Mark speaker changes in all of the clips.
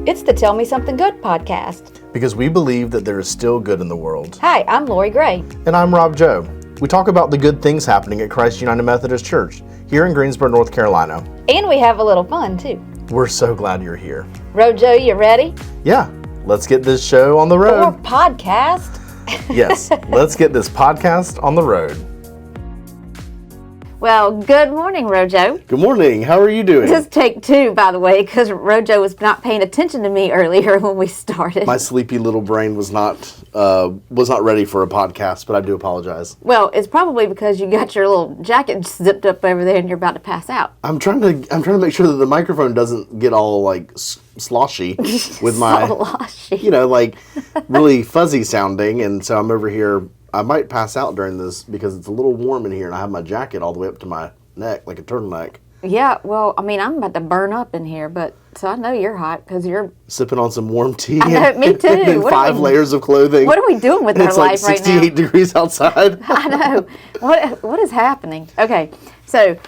Speaker 1: It's the Tell Me Something Good podcast.
Speaker 2: Because we believe that there is still good in the world.
Speaker 1: Hi, I'm Lori Gray.
Speaker 2: And I'm Rob Joe. We talk about the good things happening at Christ United Methodist Church here in Greensboro, North Carolina.
Speaker 1: And we have a little fun, too.
Speaker 2: We're so glad you're here.
Speaker 1: Rojo, you ready?
Speaker 2: Yeah, let's get this show on the road.
Speaker 1: Or podcast.
Speaker 2: Yes, let's get this podcast on the road.
Speaker 1: Well, good morning, Rojo.
Speaker 2: Good morning. How are you doing?
Speaker 1: This is take two, by the way, because Rojo was not paying attention to me earlier when we started.
Speaker 2: My sleepy little brain was not ready for a podcast, but I do apologize.
Speaker 1: Well, it's probably because you got your little jacket zipped up over there and you're about to pass out.
Speaker 2: I'm trying to make sure that the microphone doesn't get all like sloshy with my, like really fuzzy sounding, and so I'm over here. I might pass out during this because it's a little warm in here, and I have my jacket all the way up to my neck, like a turtleneck.
Speaker 1: Yeah, well, I mean, I'm about to burn up in here, but so I know you're hot because you're
Speaker 2: sipping on some warm tea.
Speaker 1: I know, me too.
Speaker 2: And 5 layers of clothing.
Speaker 1: What are we doing with our life right now?
Speaker 2: It's like 68 degrees outside.
Speaker 1: I know. What is happening? Okay, so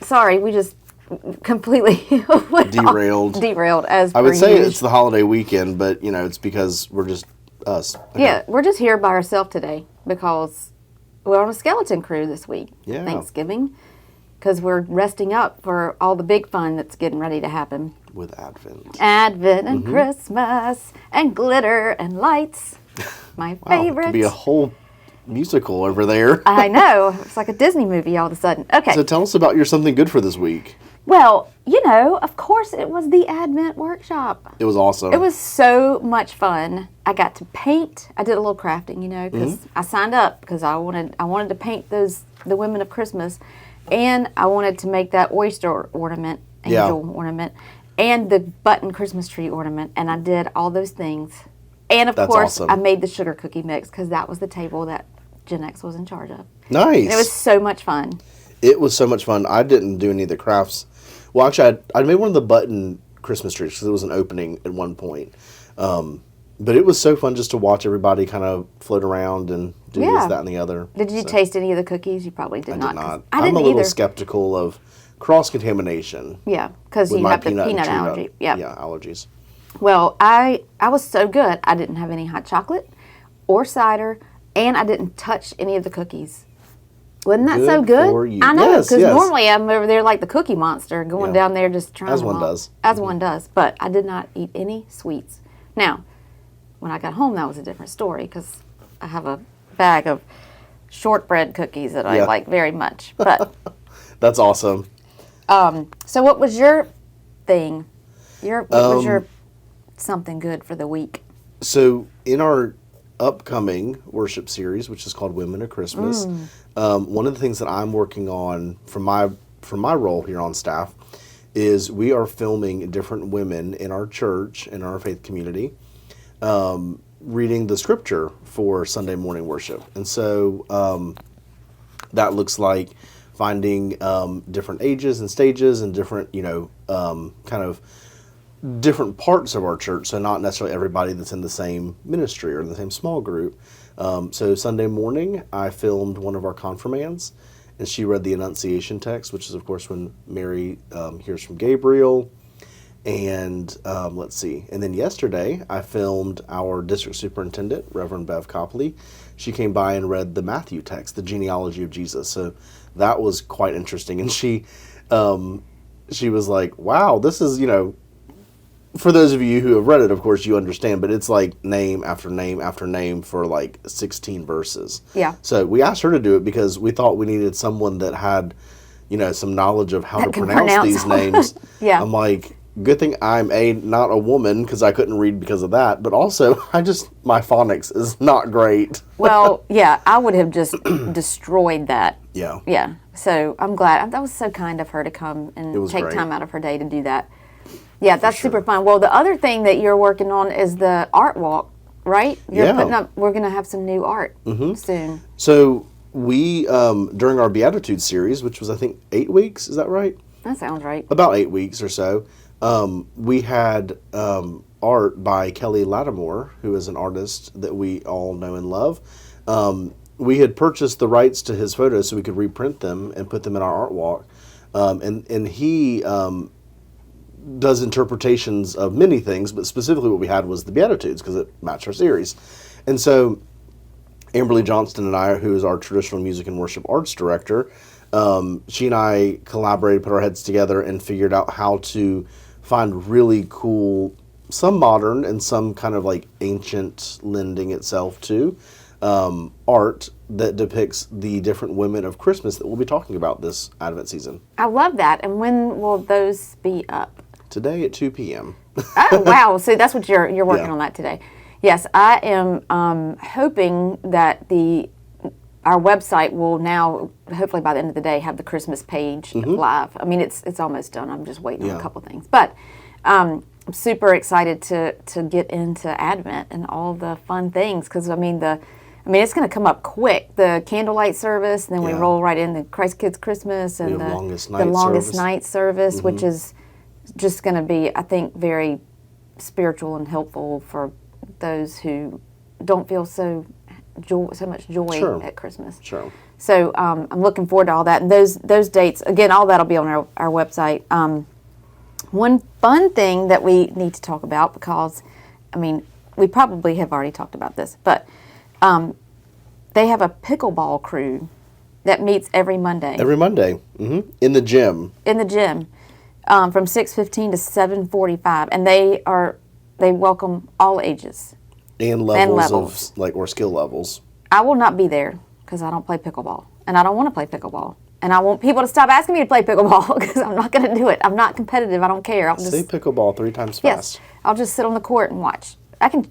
Speaker 1: sorry, we just completely derailed as
Speaker 2: I would say
Speaker 1: usual.
Speaker 2: it's the holiday weekend, but it's because we're just us. Okay.
Speaker 1: Yeah, we're just here by ourselves today because we're on a skeleton crew this week.
Speaker 2: Yeah.
Speaker 1: Thanksgiving, because we're resting up for all the big fun that's getting ready to happen.
Speaker 2: With Advent.
Speaker 1: Advent and Christmas and glitter and lights. My favorite.
Speaker 2: It could be a whole musical over there.
Speaker 1: I know. It's like a Disney movie all of a sudden. Okay.
Speaker 2: So tell us about your something good for this week.
Speaker 1: Well, of course it was the Advent workshop.
Speaker 2: It was awesome.
Speaker 1: It was so much fun. I got to paint. I did a little crafting, because I signed up because I wanted to paint the women of Christmas, and I wanted to make that oyster ornament, angel ornament, and the button Christmas tree ornament, and I did all those things. And of course, awesome. I made the sugar cookie mix because that was the table that Gen X was in charge of.
Speaker 2: Nice.
Speaker 1: And it was so much fun.
Speaker 2: It was so much fun. I didn't do any of the crafts. Well, actually, I made one of the button Christmas trees because it was an opening at one point. But it was so fun just to watch everybody kind of float around and do this, that, and the other.
Speaker 1: Did you taste any of the cookies? You probably did not.
Speaker 2: I did not.
Speaker 1: I'm
Speaker 2: a little skeptical of cross-contamination.
Speaker 1: Yeah, because you have the peanut allergy.
Speaker 2: Yeah, allergies.
Speaker 1: Well, I was so good. I didn't have any hot chocolate or cider, and I didn't touch any of the cookies. Wasn't that so good?
Speaker 2: For you.
Speaker 1: I know, because
Speaker 2: yes.
Speaker 1: normally I'm over there like the Cookie Monster, going down there just trying
Speaker 2: As
Speaker 1: them
Speaker 2: one
Speaker 1: all.
Speaker 2: does.
Speaker 1: As one does. But I did not eat any sweets. Now, when I got home, that was a different story, because I have a bag of shortbread cookies that I like very much. But
Speaker 2: that's awesome.
Speaker 1: So what was your thing? What was your something good for the week?
Speaker 2: So in our upcoming worship series, which is called Women of Christmas, one of the things that I'm working on from my role here on staff is we are filming different women in our church, in our faith community, reading the scripture for Sunday morning worship. And so that looks like finding different ages and stages and different, kind of different parts of our church, so not necessarily everybody that's in the same ministry or in the same small group. So Sunday morning, I filmed one of our confirmands, and she read the Annunciation text, which is, of course, when Mary hears from Gabriel. And let's see. And then yesterday, I filmed our district superintendent, Reverend Bev Copley. She came by and read the Matthew text, the genealogy of Jesus. So that was quite interesting. And she was like, wow, this is, for those of you who have read it, of course, you understand, but it's like name after name after name for like 16 verses.
Speaker 1: Yeah.
Speaker 2: So we asked her to do it because we thought we needed someone that had, some knowledge of how to pronounce these names.
Speaker 1: Yeah.
Speaker 2: I'm like, good thing I'm not a woman because I couldn't read because of that, but also my phonics is not great.
Speaker 1: Well, yeah, I would have just destroyed that.
Speaker 2: Yeah.
Speaker 1: Yeah. So I'm glad. That was so kind of her to come and take time out of her day to do that. Yeah, that's super fun. Well, the other thing that you're working on is the art walk, right? We're going to have some new art soon.
Speaker 2: So we, during our Beatitudes series, which was, I think, 8 weeks, is that right?
Speaker 1: That sounds right.
Speaker 2: About 8 weeks or so, we had art by Kelly Lattimore, who is an artist that we all know and love. We had purchased the rights to his photos so we could reprint them and put them in our art walk. And he does interpretations of many things, but specifically what we had was the Beatitudes because it matched our series. And so Amberly Johnston and I, who is our traditional music and worship arts director, she and I collaborated, put our heads together, and figured out how to find really cool, some modern and some kind of like ancient lending itself to art that depicts the different women of Christmas that we'll be talking about this Advent season.
Speaker 1: I love that. And when will those be up?
Speaker 2: Today at 2 p.m.
Speaker 1: Oh, wow. So that's what you're working
Speaker 2: Yeah.
Speaker 1: on that today. Yes, I am hoping that our website will now, hopefully by the end of the day, have the Christmas page live. I mean, it's almost done. I'm just waiting on a couple things. But I'm super excited to get into Advent and all the fun things because, I mean, it's going to come up quick. The candlelight service, and then we
Speaker 2: Yeah.
Speaker 1: roll right in the Christ Kids Christmas and
Speaker 2: have
Speaker 1: the
Speaker 2: longest
Speaker 1: longest
Speaker 2: service.
Speaker 1: night service, which is just going to be, I think, very spiritual and helpful for those who don't feel so much joy
Speaker 2: Sure.
Speaker 1: at Christmas.
Speaker 2: Sure.
Speaker 1: So I'm looking forward to all that. And those dates, again, all that'll be on our website. One fun thing that we need to talk about, because, I mean, we probably have already talked about this, but they have a pickleball crew that meets every Monday
Speaker 2: Every Monday, in the gym.
Speaker 1: in the gym from 6:15 to 7:45, and they welcome all ages.
Speaker 2: And levels
Speaker 1: levels.
Speaker 2: of, or skill levels.
Speaker 1: I will not be there because I don't play pickleball, and I don't want to play pickleball. And I want people to stop asking me to play pickleball because I'm not going to do it. I'm not competitive. I don't care. I'll
Speaker 2: Say
Speaker 1: just
Speaker 2: pickleball 3 times
Speaker 1: yes,
Speaker 2: fast.
Speaker 1: I'll just sit on the court and watch.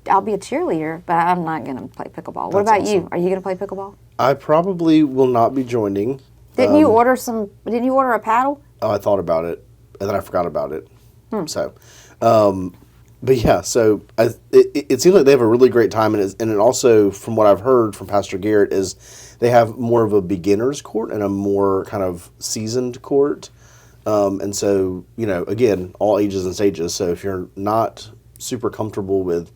Speaker 1: I'll be a cheerleader, but I'm not going to play pickleball. What
Speaker 2: That's
Speaker 1: about
Speaker 2: awesome.
Speaker 1: you? Are you going to play pickleball?
Speaker 2: I probably will not be joining.
Speaker 1: Didn't you order a paddle?
Speaker 2: Oh, I thought about it, and then I forgot about it.
Speaker 1: Hmm.
Speaker 2: So, but yeah, so it seems like they have a really great time, and it also, from what I've heard from Pastor Garrett, is they have more of a beginner's court and a more kind of seasoned court. And so, again, all ages and stages. So if you're not super comfortable with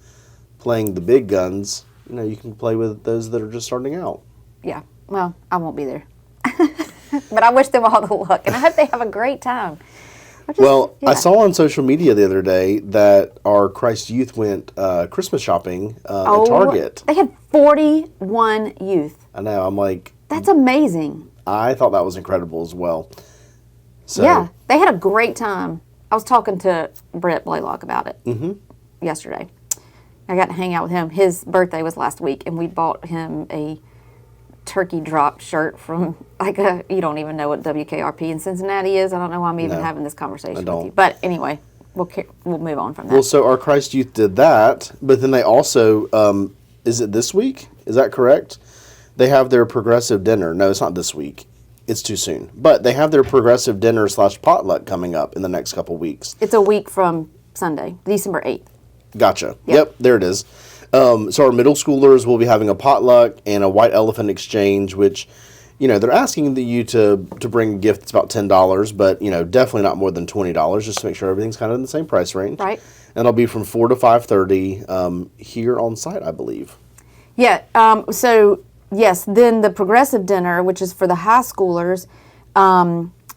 Speaker 2: playing the big guns, you can play with those that are just starting out.
Speaker 1: Yeah. Well, I won't be there. But I wish them all the luck, and I hope they have a great time.
Speaker 2: I saw on social media the other day that our Christ Youth went Christmas shopping at Target.
Speaker 1: They had 41 youth.
Speaker 2: I know. I'm like,
Speaker 1: That's amazing.
Speaker 2: I thought that was incredible as well. So,
Speaker 1: Yeah, they had a great time. I was talking to Brett Blaylock about it yesterday. I got to hang out with him. His birthday was last week, and we bought him a turkey drop shirt from you don't even know what WKRP in Cincinnati is. I don't know why I'm even having this conversation with
Speaker 2: don't.
Speaker 1: you. But anyway, we'll move on from that.
Speaker 2: Well, so our Christ Youth did that, but then they also, is it this week? Is that correct? They have their progressive dinner. No, it's not this week. It's too soon. But they have their progressive dinner / potluck coming up in the next couple weeks.
Speaker 1: It's a week from Sunday, December 8th.
Speaker 2: Gotcha. Yep, there it is. So our middle schoolers will be having a potluck and a white elephant exchange, which, they're asking you to bring a gift that's about $10, but, definitely not more than $20, just to make sure everything's kind of in the same price range.
Speaker 1: Right.
Speaker 2: And it'll be from 4 to 5:30 here on site, I believe.
Speaker 1: Yeah. So yes, then the progressive dinner, which is for the high schoolers,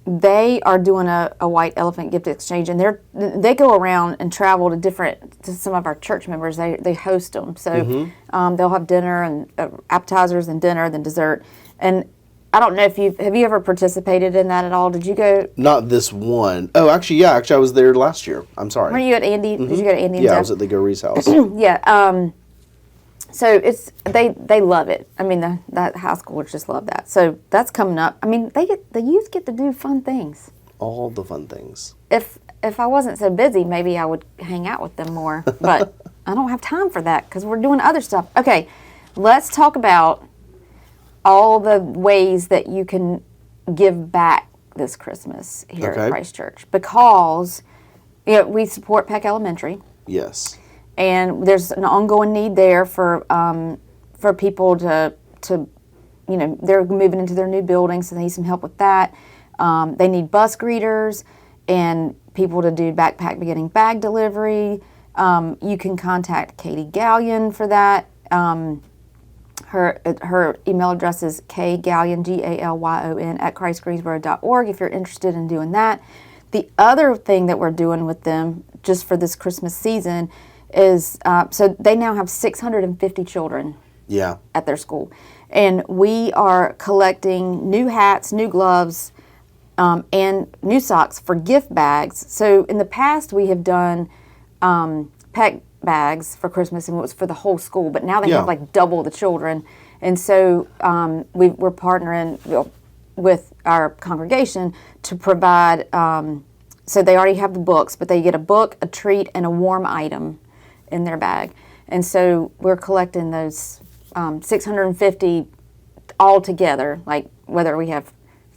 Speaker 1: they are doing a white elephant gift exchange, and they go around and travel to some of our church members. They host them, so they'll have dinner and appetizers and dinner, then dessert. And I don't know if have you ever participated in that at all? Did you go?
Speaker 2: Not this one. Oh, actually, yeah. Actually, I was there last year. I'm sorry.
Speaker 1: Were you at Andy? Did you go to Andy?
Speaker 2: Yeah, I was at the Goree's house.
Speaker 1: Yeah. So they love it. I mean, that high schoolers just love that. So that's coming up. I mean, the youth get to do fun things.
Speaker 2: All the fun things.
Speaker 1: If I wasn't so busy, maybe I would hang out with them more. But I don't have time for that because we're doing other stuff. Okay, let's talk about all the ways that you can give back this Christmas here at Christ Church, because we support Peck Elementary.
Speaker 2: Yes.
Speaker 1: And there's an ongoing need there for people to they're moving into their new building, so they need some help with that. They need bus greeters and people to do backpack beginning bag delivery. You can contact Katie Gallion for that. Her email address is kgallion, GALYON, @christgreensboro.org if you're interested in doing that. The other thing that we're doing with them just for this Christmas season is so they now have 650 children
Speaker 2: Yeah.
Speaker 1: at their school. And we are collecting new hats, new gloves, and new socks for gift bags. So in the past, we have done pack bags for Christmas, and it was for the whole school. But now they
Speaker 2: Yeah.
Speaker 1: have like double the children. And so we're partnering with our congregation to provide, so they already have the books, but they get a book, a treat, and a warm item in their bag. And so we're collecting those 650 all together, like whether we have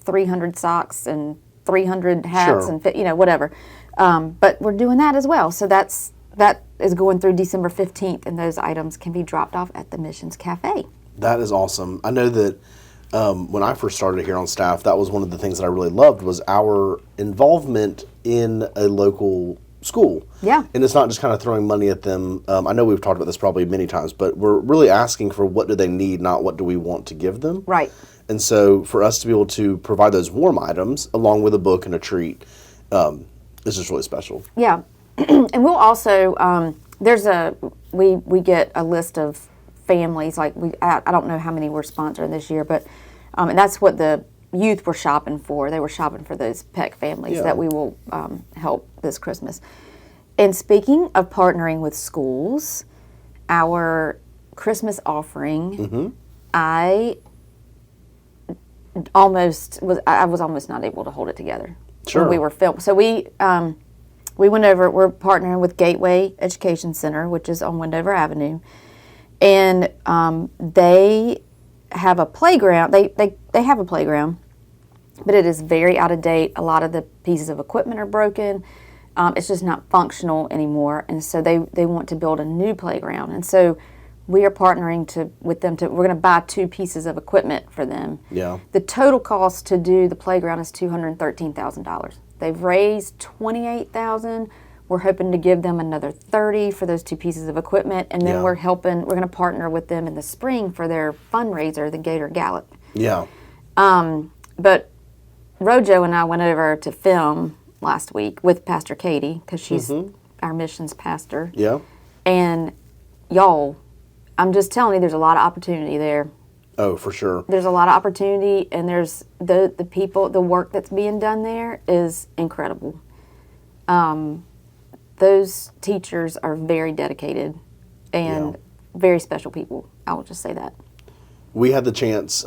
Speaker 1: 300 socks and 300 hats
Speaker 2: Sure.
Speaker 1: and whatever. But we're doing that as well. So that is going through December 15th, and those items can be dropped off at the Missions Cafe.
Speaker 2: That is awesome. I know that when I first started here on staff, that was one of the things that I really loved was our involvement in a local school.
Speaker 1: Yeah.
Speaker 2: And it's not just kind of throwing money at them. I know we've talked about this probably many times, but we're really asking for what do they need, not what do we want to give them.
Speaker 1: Right.
Speaker 2: And so for us to be able to provide those warm items along with a book and a treat is just really special.
Speaker 1: Yeah. And we'll also, we get a list of families, like I don't know how many we're sponsoring this year, but, and that's what the youth were shopping for. They were shopping for those PEC families
Speaker 2: Yeah.
Speaker 1: that we will help this Christmas. And speaking of partnering with schools, our Christmas offering, I was almost not able to hold it together.
Speaker 2: Sure.
Speaker 1: When we were filming. So we went over, we're partnering with Gateway Education Center, which is on Wendover Avenue. And they have a playground. They have a playground, but it is very out of date. A lot of the pieces of equipment are broken. It's just not functional anymore. And so they want to build a new playground. And so we are partnering with them. We're going to buy 2 pieces of equipment for them.
Speaker 2: Yeah.
Speaker 1: The total cost to do the playground is $213,000. They've raised $28,000. We're hoping to give them another $30,000 for those 2 pieces of equipment, and then
Speaker 2: Yeah.
Speaker 1: we're going to partner with them in the spring for their fundraiser, the Gator Gallop.
Speaker 2: Yeah.
Speaker 1: But Rojo and I went over to film last week with Pastor Katie, because she's our missions pastor.
Speaker 2: Yeah.
Speaker 1: And y'all, I'm just telling you, there's a lot of opportunity there.
Speaker 2: Oh, for sure.
Speaker 1: There's a lot of opportunity, and there's the people, the work that's being done there is incredible. Those teachers are very dedicated and very special people. I will just say that.
Speaker 2: We had the chance,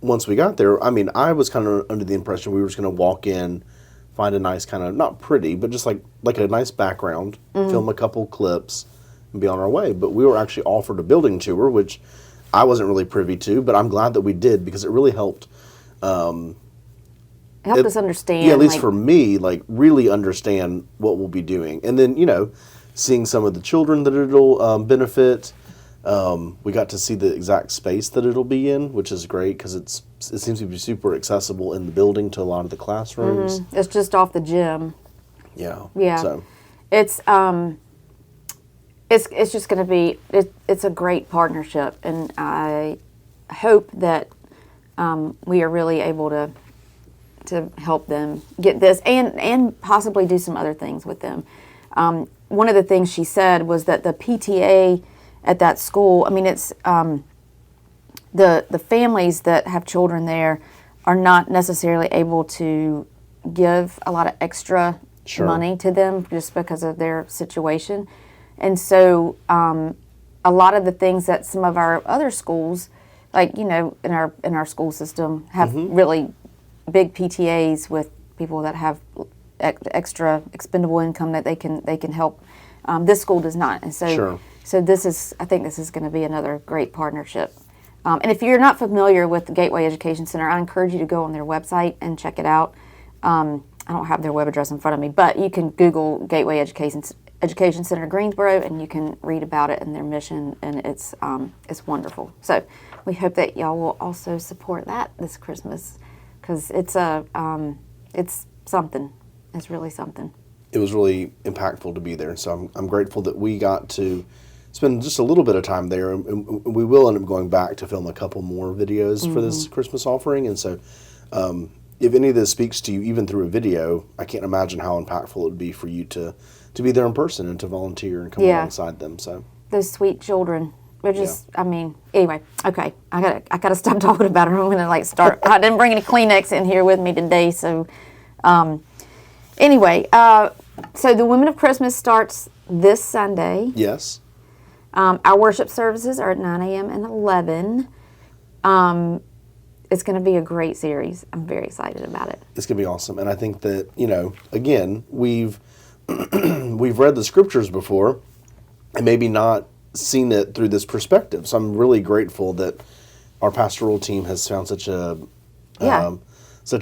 Speaker 2: once we got there, I mean, I was kind of under the impression we were just going to walk in, find a nice kind of, not pretty, but just like a nice background, film a couple clips, and be on our way. But we were actually offered a building tour, which I wasn't really privy to, but I'm glad that we did because it really helped.
Speaker 1: Help us understand.
Speaker 2: Yeah, at least for me, like really understand what we'll be doing. And then, seeing some of the children that it'll benefit. We got to see the exact space that it'll be in, which is great because it seems to be super accessible in the building to a lot of the classrooms.
Speaker 1: It's just off the gym.
Speaker 2: Yeah.
Speaker 1: Yeah.
Speaker 2: So,
Speaker 1: It's just going to be, it's a great partnership, and I hope that we are really able to help them get this and possibly do some other things with them. One of the things she said was that the PTA at that school, I mean, it's the families that have children there are not necessarily able to give a lot of extra money to them just because of their situation. And so a lot of the things that some of our other schools, like, in our school system, have really big PTAs with people that have extra expendable income that they can help. This school does not, and so so I think this is going to be another great partnership. And if you're not familiar with the Gateway Education Center, I encourage you to go on their website and check it out. I don't have their web address in front of me, but you can Google Gateway Education Center Greensboro, and you can read about it and their mission, and it's wonderful. So we hope that y'all will also support that this Christmas, because it's something. It's really something.
Speaker 2: it was really impactful to be there. So I'm grateful that we got to spend just a little bit of time there, and we will end up going back to film a couple more videos for this Christmas offering. And so if any of this speaks to you, even through a video, I can't imagine how impactful it would be for you to be there in person and to volunteer and come alongside them. So
Speaker 1: those sweet children. They're just, I mean, anyway, okay. I gotta stop talking about it. I'm gonna start. I didn't bring any Kleenex in here with me today, so anyway, so the Women of Christmas starts this Sunday.
Speaker 2: Yes.
Speaker 1: Our worship services are at 9 a.m. and 11. It's going to be a great series. I'm very excited about it.
Speaker 2: It's going to be awesome. And I think that, again, we've read the scriptures before and maybe not seen it through this perspective. So I'm really grateful that our pastoral team has found such a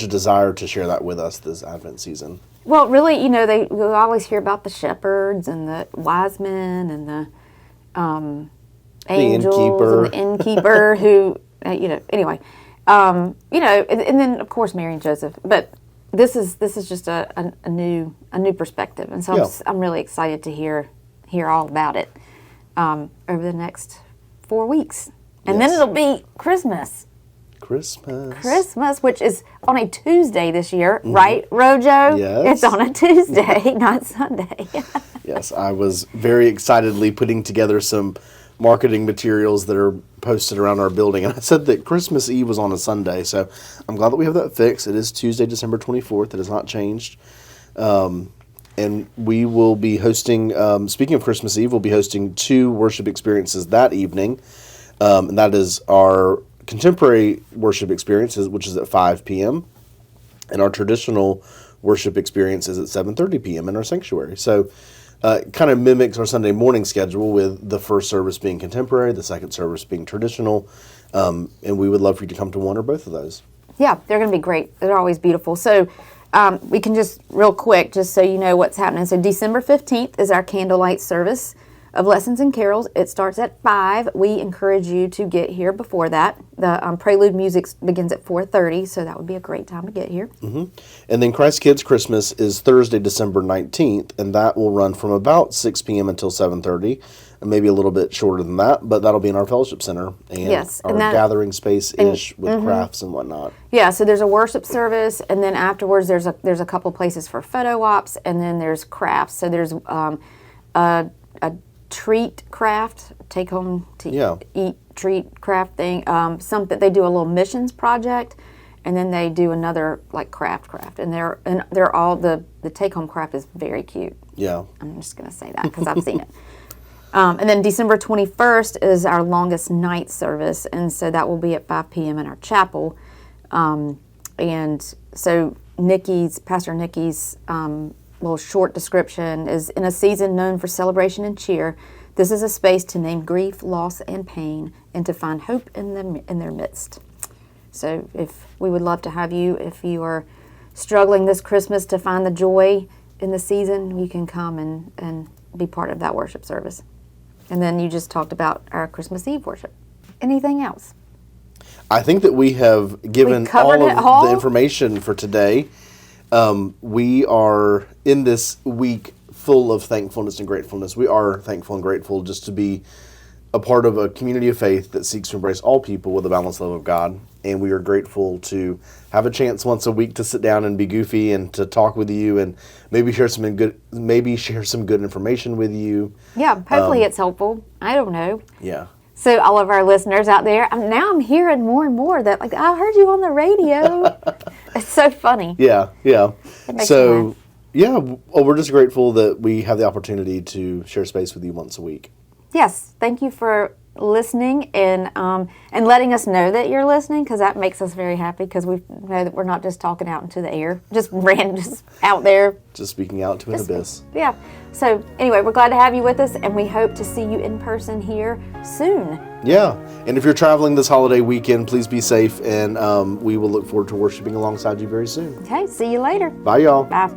Speaker 2: desire to share that with us this Advent season. Well,
Speaker 1: really, we always hear about the shepherds and the wise men and the angels and the innkeeper who, anyway. And then of course Mary and Joseph, but this is just a new perspective, and so I'm really excited to hear all about it over the next 4 weeks, and then it'll be Christmas, which is on a Tuesday this year, right, Rojo?
Speaker 2: Yes,
Speaker 1: it's on a Tuesday, not Sunday.
Speaker 2: Yes, I was very excitedly putting together some marketing materials that are posted around our building, and I said that Christmas Eve was on a Sunday, so I'm glad that we have that fixed. It is Tuesday, December 24th. It has not changed. And we will be hosting, speaking of Christmas Eve, we'll be hosting 2 worship experiences that evening, and that is our contemporary worship experiences, which is at 5 p.m., and our traditional worship experience is at 7:30 p.m. in our sanctuary. So kind of mimics our Sunday morning schedule, with the first service being contemporary, the second service being traditional, and we would love for you to come to one or both of those.
Speaker 1: Yeah, they're going to be great. They're always beautiful. So we can just real quick, just so you know what's happening. So December 15th is our candlelight service of Lessons and Carols. It starts at 5. We encourage you to get here before that. The prelude music begins at 4:30, so that would be a great time to get here.
Speaker 2: Mm-hmm. And then Christ Kids Christmas is Thursday, December 19th, and that will run from about 6 p.m. until 7:30, and maybe a little bit shorter than that, but that'll be in our fellowship center and our gathering space-ish with crafts and whatnot.
Speaker 1: Yeah, so there's a worship service, and then afterwards there's a couple places for photo ops, and then there's crafts. So there's a treat craft, take home to eat treat craft thing. Something they do a little missions project, and then they do another craft, and they're all the take home craft is very cute.
Speaker 2: Yeah,
Speaker 1: I'm just gonna say that because I've seen it. And then December 21st is our longest night service, and so that will be at 5 p.m. in our chapel. And so Pastor Nikki's little short description is, in a season known for celebration and cheer, this is a space to name grief, loss, and pain, and to find hope in their midst. So we would love to have you. If you are struggling this Christmas to find the joy in the season, you can come and be part of that worship service. And then you just talked about our Christmas Eve worship. Anything else?
Speaker 2: I think that we have given all of the information for today. We are in this week full of thankfulness and gratefulness. We are thankful and grateful just to be a part of a community of faith that seeks to embrace all people with a balanced love of God. And we are grateful to have a chance once a week to sit down and be goofy and to talk with you and maybe share some good information with you.
Speaker 1: Yeah, hopefully it's helpful. I don't know.
Speaker 2: Yeah.
Speaker 1: So all of our listeners out there, now I'm hearing more and more that I heard you on the radio. It's so funny.
Speaker 2: Yeah.
Speaker 1: It makes me laugh.
Speaker 2: Yeah, well, we're just grateful that we have the opportunity to share space with you once a week.
Speaker 1: Yes, thank you for listening and letting us know that you're listening, because that makes us very happy, because we know that we're not just talking out into the air, just out there.
Speaker 2: Just speaking out to an abyss.
Speaker 1: Yeah. So anyway, we're glad to have you with us, and we hope to see you in person here soon.
Speaker 2: Yeah, and if you're traveling this holiday weekend, please be safe, and we will look forward to worshiping alongside you very soon.
Speaker 1: Okay, see you later.
Speaker 2: Bye, y'all.
Speaker 1: Bye.